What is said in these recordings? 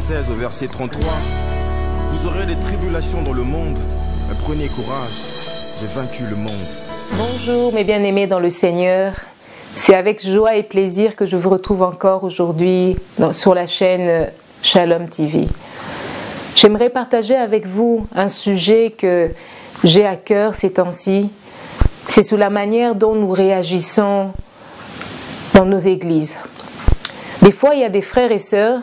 16 au verset 33. Vous aurez des tribulations dans le monde, mais prenez courage, j'ai vaincu le monde. Bonjour mes bien-aimés dans le Seigneur. C'est avec joie et plaisir que je vous retrouve encore aujourd'hui sur la chaîne Shalom TV. J'aimerais partager avec vous un sujet que j'ai à cœur ces temps-ci. C'est sur la manière dont nous réagissons dans nos églises. Des fois, il y a des frères et sœurs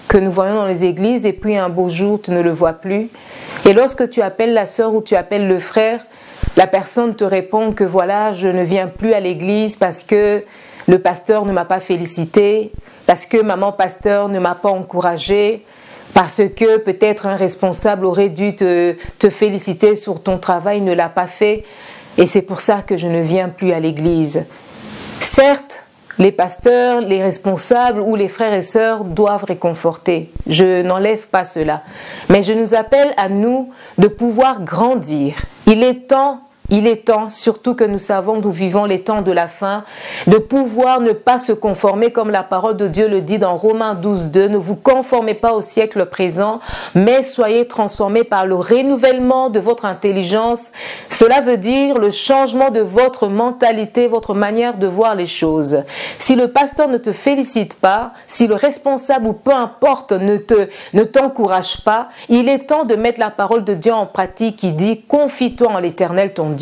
que nous voyons dans les églises et puis un beau jour, tu ne le vois plus. Et lorsque tu appelles la sœur ou tu appelles le frère, la personne te répond que voilà, je ne viens plus à l'église parce que le pasteur ne m'a pas félicité, parce que maman pasteur ne m'a pas encouragé, parce que peut-être un responsable aurait dû te féliciter sur ton travail, ne l'a pas fait. Et c'est pour ça que je ne viens plus à l'église. Certes, les pasteurs, les responsables ou les frères et sœurs doivent réconforter. Je n'enlève pas cela. Mais je nous appelle à nous de pouvoir grandir. Il est temps, surtout que nous savons d'où vivons les temps de la fin, de pouvoir ne pas se conformer comme la parole de Dieu le dit dans Romains 12:2. Ne vous conformez pas au siècle présent, mais soyez transformés par le renouvellement de votre intelligence. Cela veut dire le changement de votre mentalité, votre manière de voir les choses. Si le pasteur ne te félicite pas, si le responsable ou peu importe ne t'encourage pas, il est temps de mettre la parole de Dieu en pratique qui dit « Confie-toi en l'Éternel ton Dieu ».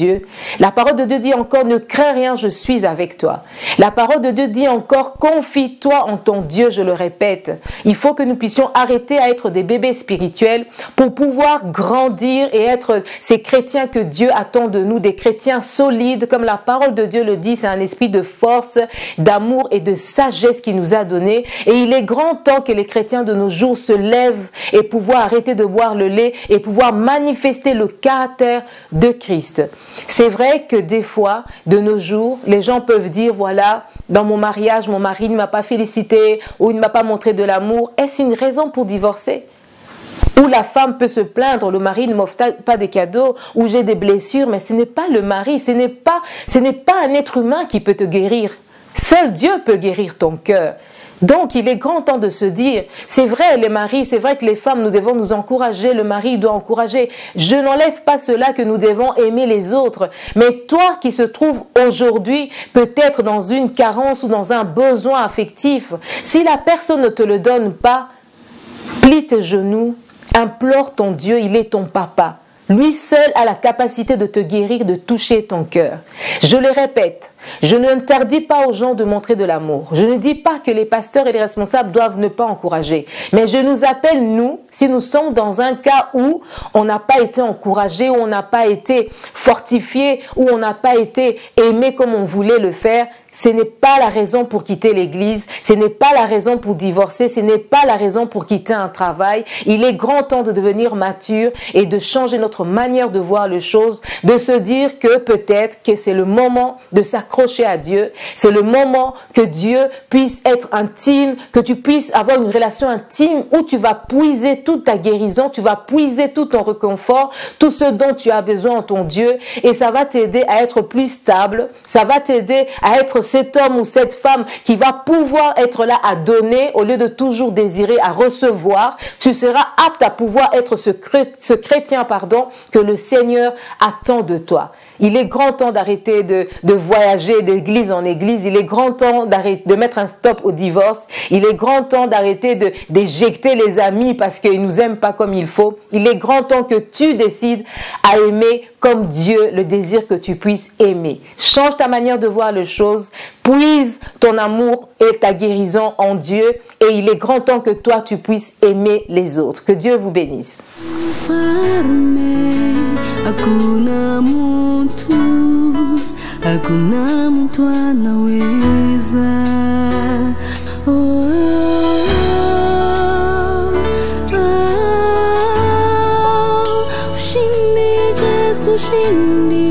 La parole de Dieu dit encore « Ne crains rien, je suis avec toi ». La parole de Dieu dit encore « Confie-toi en ton Dieu », je le répète. Il faut que nous puissions arrêter à être des bébés spirituels pour pouvoir grandir et être ces chrétiens que Dieu attend de nous, des chrétiens solides, comme la parole de Dieu le dit, c'est un esprit de force, d'amour et de sagesse qu'il nous a donné. Et il est grand temps que les chrétiens de nos jours se lèvent et pouvoir arrêter de boire le lait et pouvoir manifester le caractère de Christ. C'est vrai que des fois, de nos jours, les gens peuvent dire, voilà, dans mon mariage, mon mari ne m'a pas félicité ou il ne m'a pas montré de l'amour. Est-ce une raison pour divorcer? Où la femme peut se plaindre, le mari ne m'offre pas des cadeaux, ou j'ai des blessures, mais ce n'est pas le mari, ce n'est pas un être humain qui peut te guérir. Seul Dieu peut guérir ton cœur. Donc, il est grand temps de se dire, c'est vrai les maris, c'est vrai que les femmes, nous devons nous encourager, le mari doit encourager. Je n'enlève pas cela que nous devons aimer les autres. Mais toi qui se trouves aujourd'hui peut-être dans une carence ou dans un besoin affectif, si la personne ne te le donne pas, plie tes genoux, implore ton Dieu, il est ton papa. Lui seul a la capacité de te guérir, de toucher ton cœur. Je le répète, je n'interdis pas aux gens de montrer de l'amour. Je ne dis pas que les pasteurs et les responsables doivent ne pas encourager. Mais je nous appelle, nous, si nous sommes dans un cas où on n'a pas été encouragé, où on n'a pas été fortifié, où on n'a pas été aimé comme on voulait le faire, ce n'est pas la raison pour quitter l'église, ce n'est pas la raison pour divorcer, ce n'est pas la raison pour quitter un travail. Il est grand temps de devenir mature et de changer notre manière de voir les choses, de se dire que peut-être que c'est le moment de s'accrocher à Dieu, c'est le moment que Dieu puisse être intime, que tu puisses avoir une relation intime où tu vas puiser toute ta guérison, tu vas puiser tout ton réconfort, tout ce dont tu as besoin en ton Dieu, et ça va t'aider à être plus stable, ça va t'aider à être cet homme ou cette femme qui va pouvoir être là à donner au lieu de toujours désirer à recevoir. Tu seras apte à pouvoir être ce chrétien que le Seigneur attend de toi. Il est grand temps d'arrêter de voyager d'église en église. Il est grand temps de mettre un stop au divorce. Il est grand temps d'arrêter d'éjecter les amis parce qu'ils nous aiment pas comme il faut. Il est grand temps que tu décides à aimer comme Dieu le désire que tu puisses aimer. Change ta manière de voir les choses. Puise ton amour et ta guérison en Dieu. Et il est grand temps que toi, tu puisses aimer les autres. Que Dieu vous bénisse. Hakuna mtu anaweza ushindi Yesu ushindi